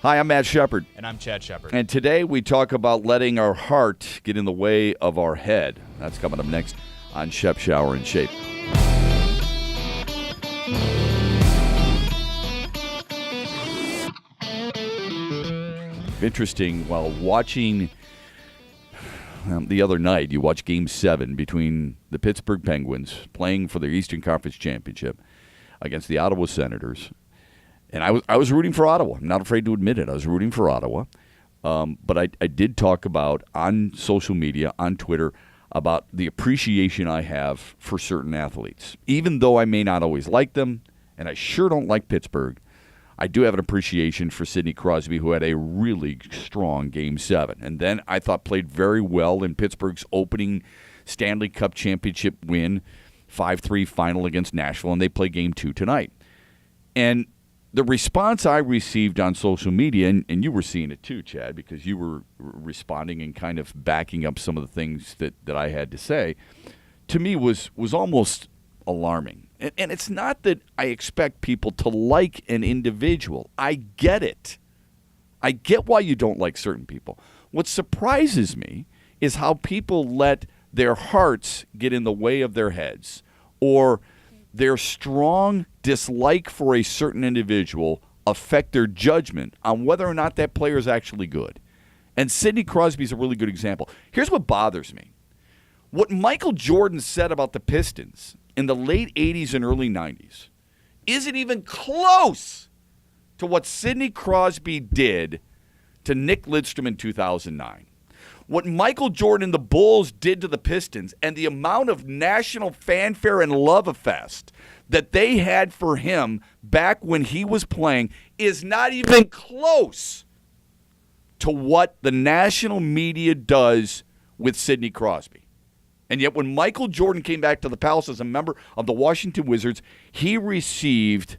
Hi, I'm Matt Shepard. And I'm Chad Shepard. And today we talk about letting our heart get in the way of our head. That's coming up next on Shep, Shower, and Shape. Interesting, while watching the other night, you watched Game 7 between the Pittsburgh Penguins playing for the Eastern Conference Championship against the Ottawa Senators. And I was rooting for Ottawa. I'm not afraid to admit it. I was rooting for Ottawa. But I did talk about on social media, on Twitter, about the appreciation I have for certain athletes. Even though I may not always like them, and I sure don't like Pittsburgh, I do have an appreciation for Sidney Crosby, who had a really strong Game 7. And then I thought played very well in Pittsburgh's opening Stanley Cup championship win, 5-3 final against Nashville, and they play Game 2 tonight. And the response I received on social media, and you were seeing it too, Chad, because you were responding and kind of backing up some of the things that I had to say, to me was almost alarming. And it's not that I expect people to like an individual. I get it. I get why you don't like certain people. What surprises me is how people let their hearts get in the way of their heads, or their strong dislike for a certain individual affect their judgment on whether or not that player is actually good. And Sidney Crosby is a really good example. Here's what bothers me. What Michael Jordan said about the Pistons in the late 80s and early 90s isn't even close to what Sidney Crosby did to Nick Lidstrom in 2009. What Michael Jordan and the Bulls did to the Pistons, and the amount of national fanfare and love fest that they had for him back when he was playing, is not even close to what the national media does with Sidney Crosby. And yet when Michael Jordan came back to the Palace as a member of the Washington Wizards, he received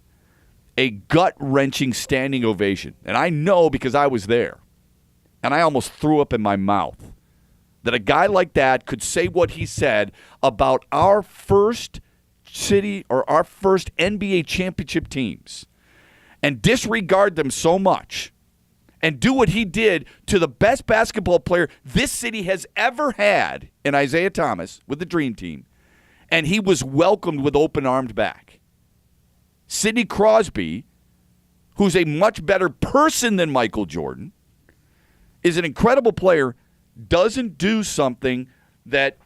a gut-wrenching standing ovation. And I know because I was there. And I almost threw up in my mouth that a guy like that could say what he said about our first city or our first NBA championship teams and disregard them so much and do what he did to the best basketball player this city has ever had in Isaiah Thomas with the Dream Team, and he was welcomed with open arms back. Sidney Crosby, who's a much better person than Michael Jordan, is an incredible player, doesn't do something that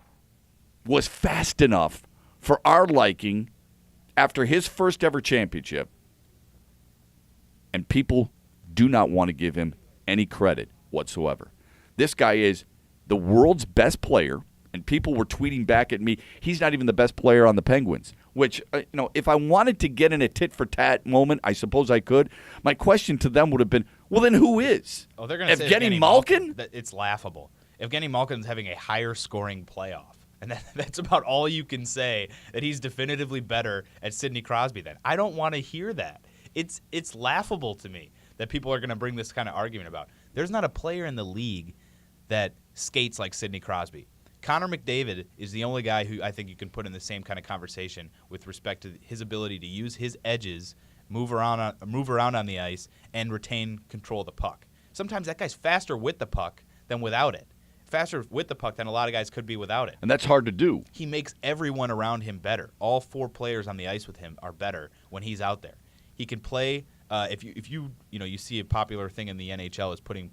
was fast enough for our liking after his first ever championship. And people do not want to give him any credit whatsoever. This guy is the world's best player, and people were tweeting back at me, he's not even the best player on the Penguins, which, if I wanted to get in a tit-for-tat moment, I suppose I could. My question to them would have been, well, then who is? Oh, they're going to say Evgeny Malkin? It's laughable. Evgeny Malkin's having a higher scoring playoff. And that's about all you can say, that he's definitively better at Sidney Crosby than. I don't want to hear that. It's laughable to me that people are going to bring this kind of argument about. There's not a player in the league that skates like Sidney Crosby. Connor McDavid is the only guy who I think you can put in the same kind of conversation with respect to his ability to use his edges, move around on the ice, and retain control of the puck. Sometimes that guy's faster with the puck than without it. Faster with the puck than a lot of guys could be without it. And that's hard to do. He makes everyone around him better. All four players on the ice with him are better when he's out there. He can play. If you see a popular thing in the NHL is putting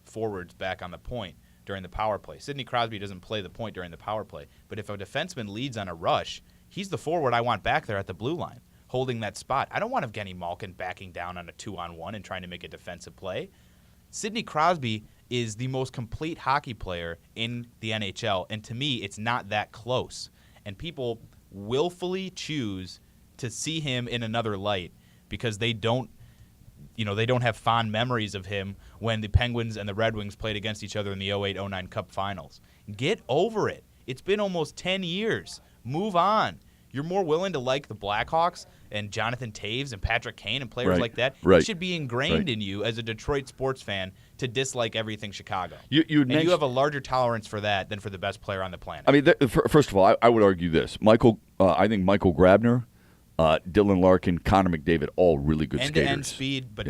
forwards back on the point during the power play. Sidney Crosby doesn't play the point during the power play, but if a defenseman leads on a rush, he's the forward I want back there at the blue line, holding that spot. I don't want Evgeny Malkin backing down on a 2-on-1 and trying to make a defensive play. Sidney Crosby is the most complete hockey player in the NHL, and to me, it's not that close. And people willfully choose to see him in another light because they don't have fond memories of him when the Penguins and the Red Wings played against each other in the 08-09 Cup Finals. Get over it. It's been almost 10 years. Move on. You're more willing to like the Blackhawks and Jonathan Taves and Patrick Kane and players like that. It should be ingrained in you as a Detroit sports fan to dislike everything Chicago. You have a larger tolerance for that than for the best player on the planet. I mean, first of all, I would argue this. I think Michael Grabner Dylan Larkin, Connor McDavid, all really good skaters. End-to-end speed, but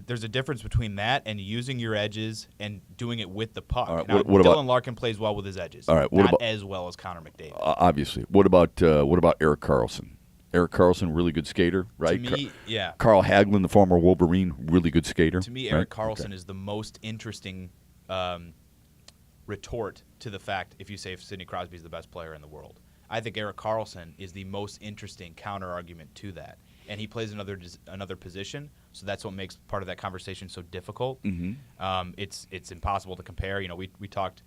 there's a difference between that and using your edges and doing it with the puck. All right, now, what about, Dylan Larkin plays well with his edges. All right, not as well as Connor McDavid. Obviously. What about Erik Karlsson? Erik Karlsson, really good skater, right? To me, yeah. Carl Hagelin, the former Wolverine, really good skater. To me, Erik Karlsson is the most interesting retort to the fact if you say Sidney Crosby is the best player in the world. I think Erik Karlsson is the most interesting counter-argument to that. And he plays another position, so that's what makes part of that conversation so difficult. Mm-hmm. It's impossible to compare. You know, we talked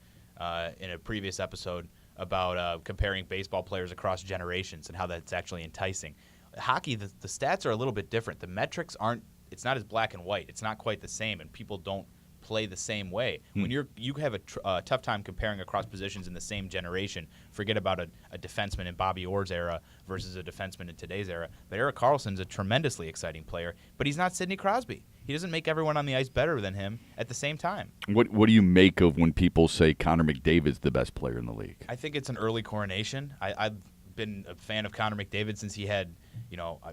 in a previous episode about comparing baseball players across generations and how that's actually enticing. Hockey, the stats are a little bit different. The metrics aren't. It's not as black and white. It's not quite the same, and people don't play the same way. When you have a tough time comparing across positions in the same generation. Forget about a defenseman in Bobby Orr's era versus a defenseman in today's era. But Erik Karlsson's a tremendously exciting player, but he's not Sidney Crosby. He doesn't make everyone on the ice better than him at the same time. What do you make of when people say Connor McDavid's the best player in the league? I think it's an early coronation. I've been a fan of Connor McDavid since he had,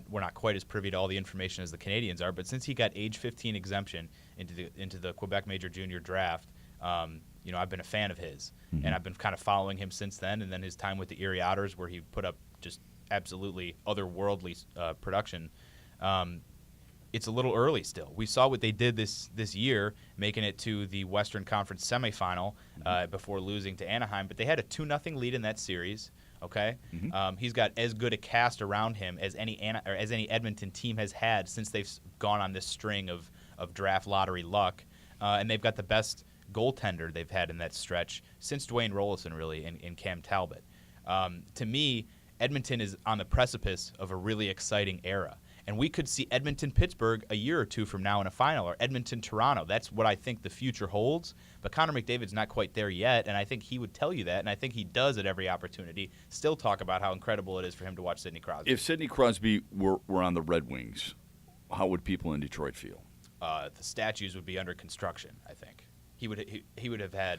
we're not quite as privy to all the information as the Canadians are, but since he got age 15 exemption into the Quebec Major Junior Draft, I've been a fan of his, and I've been kind of following him since then. And then his time with the Erie Otters, where he put up just absolutely otherworldly production. It's a little early still. We saw what they did this year, making it to the Western Conference semifinal before losing to Anaheim. But they had a 2-0 lead in that series. Okay, he's got as good a cast around him as any Edmonton team has had since they've gone on this string of draft lottery luck, and they've got the best goaltender they've had in that stretch since Dwayne Rollison, really, in Cam Talbot. To me, Edmonton is on the precipice of a really exciting era. And we could see Edmonton-Pittsburgh a year or two from now in a final, or Edmonton-Toronto. That's what I think the future holds. But Connor McDavid's not quite there yet, and I think he would tell you that, and I think he does at every opportunity still talk about how incredible it is for him to watch Sidney Crosby. If Sidney Crosby were on the Red Wings, how would people in Detroit feel? The statues would be under construction, I think. He would have had,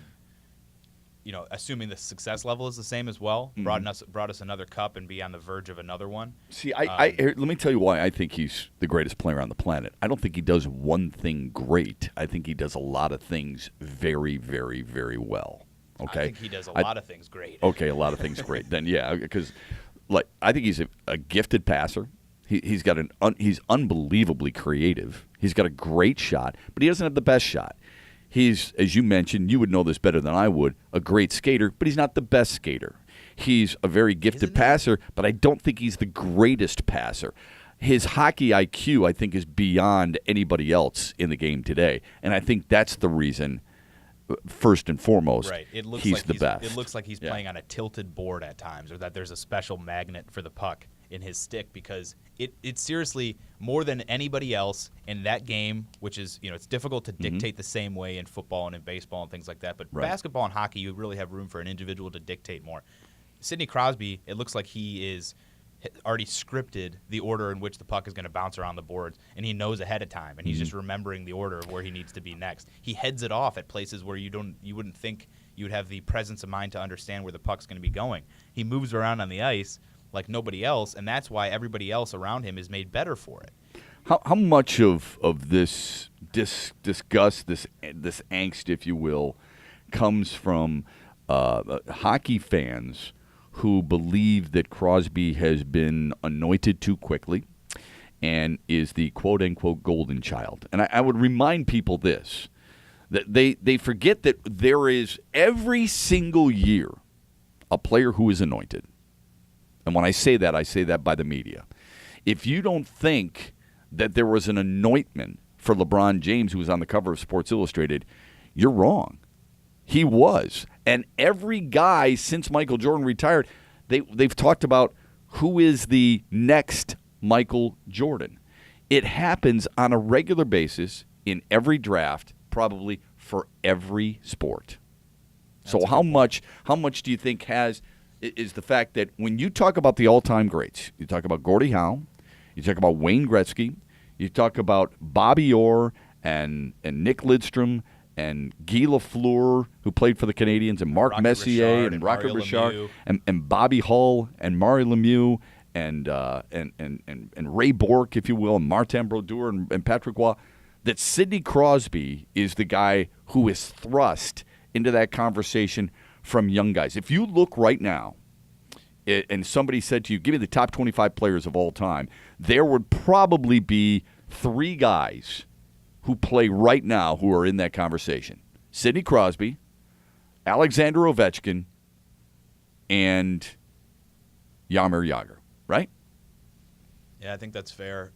assuming the success level is the same as well, brought us another cup and be on the verge of another one. See, let me tell you why I think he's the greatest player on the planet. I don't think he does one thing great. I think he does a lot of things very, very, very well. Okay, I think he does a lot of things great. Okay, a lot of things great. Then yeah, because I think he's a gifted passer. He's unbelievably creative. He's got a great shot, but he doesn't have the best shot. He's, as you mentioned, you would know this better than I would, a great skater, but he's not the best skater. He's a very gifted passer, but I don't think he's the greatest passer. His hockey IQ, I think, is beyond anybody else in the game today, and I think that's the reason, first and foremost, right. He's the best. It looks like he's playing on a tilted board at times, or that there's a special magnet for the puck in his stick, because it's seriously more than anybody else in that game, which is, it's difficult to dictate the same way in football and in baseball and things like that. But basketball and hockey, you really have room for an individual to dictate more. Sidney Crosby, it looks like he is already scripted the order in which the puck is going to bounce around the boards, and he knows ahead of time, and he's just remembering the order of where he needs to be next. He heads it off at places where you wouldn't think you would have the presence of mind to understand where the puck's going to be going. He moves around on the ice like nobody else, and that's why everybody else around him is made better for it. How much of this disgust, this angst, if you will, comes from hockey fans who believe that Crosby has been anointed too quickly and is the quote-unquote golden child? And I would remind people this, that they forget that there is every single year a player who is anointed. And when I say that by the media. If you don't think that there was an anointment for LeBron James, who was on the cover of Sports Illustrated, you're wrong. He was. And every guy since Michael Jordan retired, they've talked about who is the next Michael Jordan. It happens on a regular basis in every draft, probably for every sport. So how much do you think is the fact that when you talk about the all-time greats, you talk about Gordie Howe, you talk about Wayne Gretzky, you talk about Bobby Orr and Nick Lidstrom and Guy Lafleur, who played for the Canadians, and Marc Messier and Rocket Richard and Bobby Hull and Mario Lemieux and Ray Bork, if you will, and Martin Brodeur and Patrick Waugh, that Sidney Crosby is the guy who is thrust into that conversation from young guys. If you look right now, and somebody said to you, give me the top 25 players of all time, there would probably be 3 guys who play right now who are in that conversation. Sidney Crosby, Alexander Ovechkin, and Jaromir Jagr, right? Yeah, I think that's fair.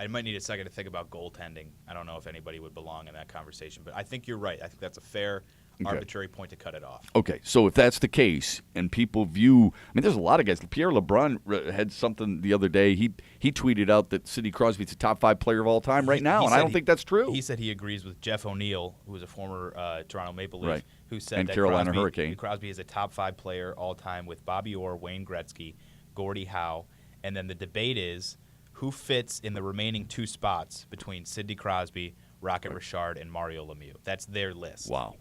I might need a second to think about goaltending. I don't know if anybody would belong in that conversation, but I think you're right. I think that's a fair, arbitrary point to cut it off. Okay, so if that's the case, and people view, I mean, there's a lot of guys. Pierre LeBrun had something the other day. He tweeted out that Sidney Crosby's a top 5 player of all time right now, and I don't think that's true. He said he agrees with Jeff O'Neill, who was a former Toronto Maple Leaf, right, who said and that Carolina Hurricane. Crosby is a top 5 player all time with Bobby Orr, Wayne Gretzky, Gordie Howe, and then the debate is who fits in the remaining 2 spots between Sidney Crosby, Rocket Richard, and Mario Lemieux. That's their list. Wow.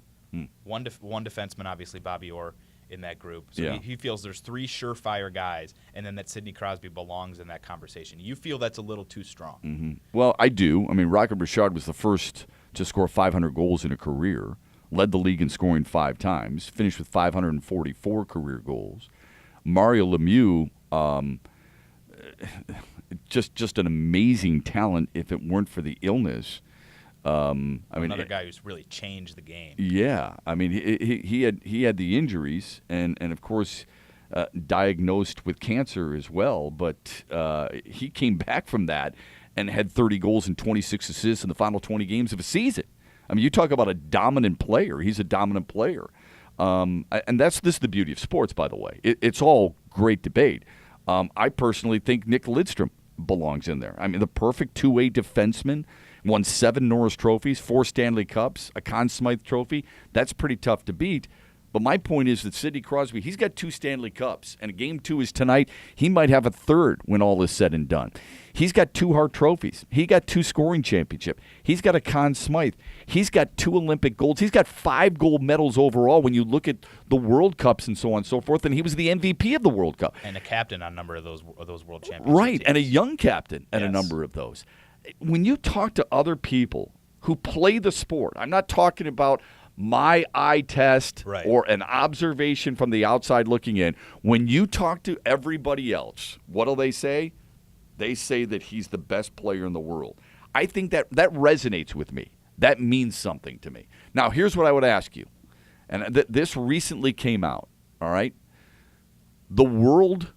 One defenseman, obviously Bobby Orr, in that group. So Yeah. he feels there's 3 surefire guys, and then that Sidney Crosby belongs in that conversation. You feel that's a little too strong. Mm-hmm. Well, I do. I mean, Rocket Richard was the first to score 500 goals in a career, led the league in scoring 5 times, finished with 544 career goals. Mario Lemieux, just an amazing talent if it weren't for the illness. Another guy who's really changed the game. Yeah, I mean he had the injuries and of course diagnosed with cancer as well, but he came back from that and had 30 goals and 26 assists in the final 20 games of a season. I mean, you talk about a dominant player. He's a dominant player, and this is the beauty of sports, by the way. It's all great debate. I personally think Nick Lidstrom belongs in there. I mean, the perfect two-way defenseman. Won 7 Norris trophies, 4 Stanley Cups, a Conn Smythe trophy. That's pretty tough to beat. But my point is that Sidney Crosby, he's got 2 Stanley Cups, and Game 2 is tonight. He might have a 3rd when all is said and done. He's got 2 Hart trophies. He got 2 scoring championship. He's got a Conn Smythe. He's got 2 Olympic golds. He's got 5 gold medals overall when you look at the World Cups and so on and so forth, and he was the MVP of the World Cup. And a captain on a number of those World Championships. Right, teams. and a young captain at a number of those. When you talk to other people who play the sport, I'm not talking about my eye test or an observation from the outside looking in. When you talk to everybody else, what do they say? They say that he's the best player in the world. I think that resonates with me. That means something to me. Now, here's what I would ask you. And this recently came out, all right? The world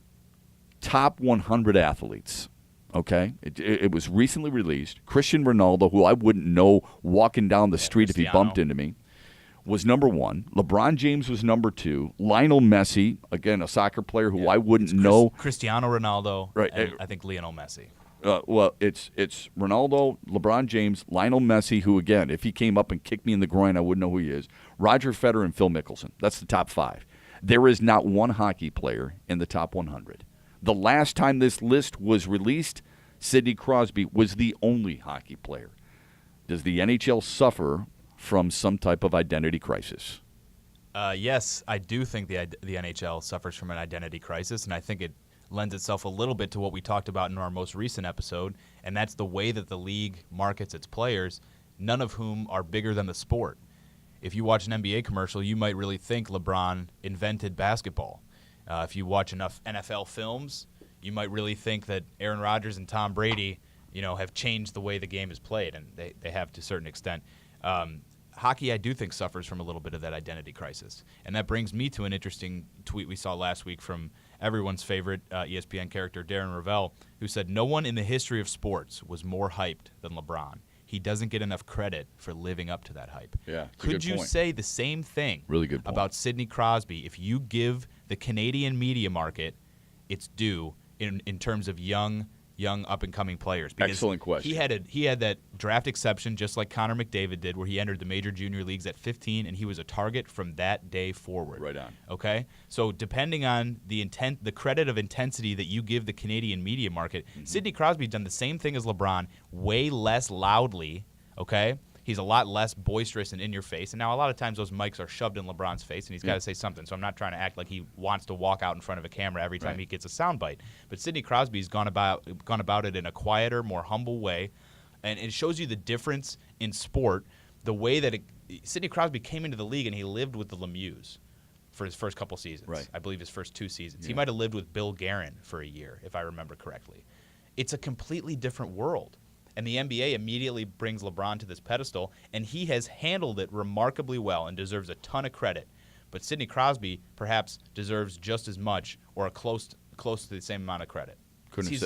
top 100 athletes. Okay, it was recently released. Cristiano Ronaldo, who I wouldn't know walking down the street if he bumped into me, was number 1. LeBron James was number 2. Lionel Messi, again, a soccer player who I wouldn't know. Cristiano Ronaldo, right? And I think Lionel Messi. Well, it's Ronaldo, LeBron James, Lionel Messi, who, again, if he came up and kicked me in the groin, I wouldn't know who he is. Roger Federer and Phil Mickelson. That's the top 5. There is not one hockey player in the top 100. The last time this list was released, Sidney Crosby was the only hockey player. Does the NHL suffer from some type of identity crisis? Yes, I do think the NHL suffers from an identity crisis, and I think it lends itself a little bit to what we talked about in our most recent episode, and that's the way that the league markets its players, none of whom are bigger than the sport. If you watch an NBA commercial, you might really think LeBron invented basketball. If you watch enough NFL films, you might really think that Aaron Rodgers and Tom Brady, have changed the way the game is played, and they have to a certain extent. Hockey, I do think, suffers from a little bit of that identity crisis. And that brings me to an interesting tweet we saw last week from everyone's favorite ESPN character, Darren Ravel, who said, "No one in the history of sports was more hyped than LeBron. He doesn't get enough credit for living up to that hype." Yeah, Could you say the same thing really good point. about Sidney Crosby if you give the Canadian media market its due in terms of young up-and-coming players? Because excellent question. He had that draft exception just like Connor McDavid did, where he entered the major junior leagues at 15, and he was a target from that day forward. Right on. Okay? So depending on the credit of intensity that you give the Canadian media market, Sidney Crosby's done the same thing as LeBron, way less loudly, okay? He's a lot less boisterous and in your face. And now a lot of times those mics are shoved in LeBron's face, and he's got to say something. So I'm not trying to act like he wants to walk out in front of a camera every time he gets a soundbite. But Sidney Crosby's gone about it in a quieter, more humble way, and it shows you the difference in sport. The way that Sidney Crosby came into the league and he lived with the Lemieux for his first couple seasons. Right. I believe his first 2 seasons. Yeah. He might have lived with Bill Guerin for a year, if I remember correctly. It's a completely different world. And the NBA immediately brings LeBron to this pedestal, and he has handled it remarkably well and deserves a ton of credit. But Sidney Crosby perhaps deserves just as much or close to the same amount of credit.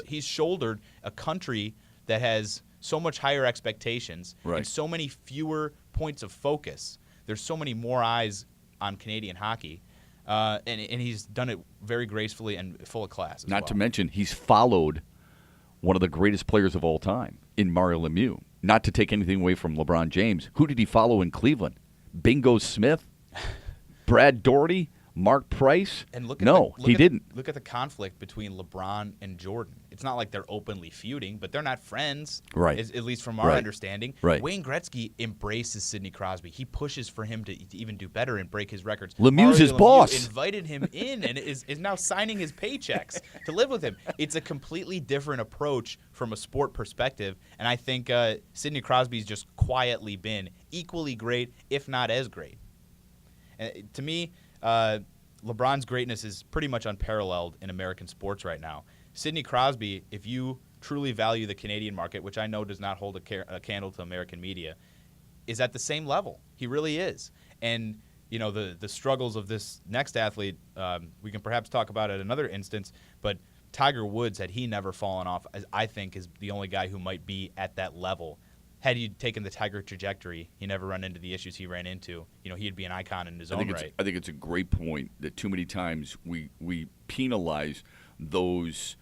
He's shouldered a country that has so much higher expectations and so many fewer points of focus. There's so many more eyes on Canadian hockey, and he's done it very gracefully and full of class. Not to mention, he's followed one of the greatest players of all time in Mario Lemieux. Not to take anything away from LeBron James. Who did he follow in Cleveland? Bingo Smith? Brad Daugherty? Mark Price? And he didn't. Look at the conflict between LeBron and Jordan. It's not like they're openly feuding, but they're not friends, right? At least from our understanding. Right. Wayne Gretzky embraces Sidney Crosby. He pushes for him to even do better and break his records. Lemieux's his boss. Invited him in and is now signing his paychecks to live with him. It's a completely different approach from a sport perspective, and I think Sidney Crosby's just quietly been equally great, if not as great. To me, LeBron's greatness is pretty much unparalleled in American sports right now. Sidney Crosby, if you truly value the Canadian market, which I know does not hold a candle to American media, is at the same level. He really is. And you know the struggles of this next athlete, we can perhaps talk about at another instance, but Tiger Woods, had he never fallen off, I think is the only guy who might be at that level. Had he taken the Tiger trajectory, he never run into the issues he ran into. You know, he'd be an icon in his own right. I think it's a great point that too many times we penalize those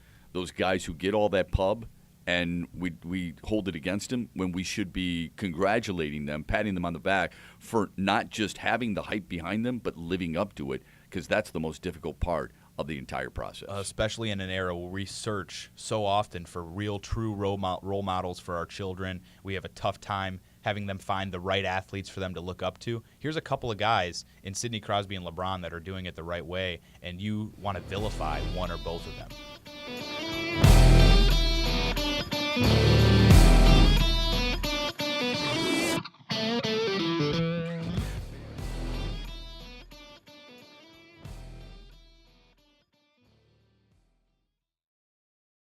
guys who get all that pub, and we hold it against them when we should be congratulating them, patting them on the back for not just having the hype behind them, but living up to it, because that's the most difficult part of the entire process. Especially in an era where we search so often for real, true role models for our children. We have a tough time having them find the right athletes for them to look up to. Here's a couple of guys in Sidney Crosby and LeBron that are doing it the right way, and you want to vilify one or both of them.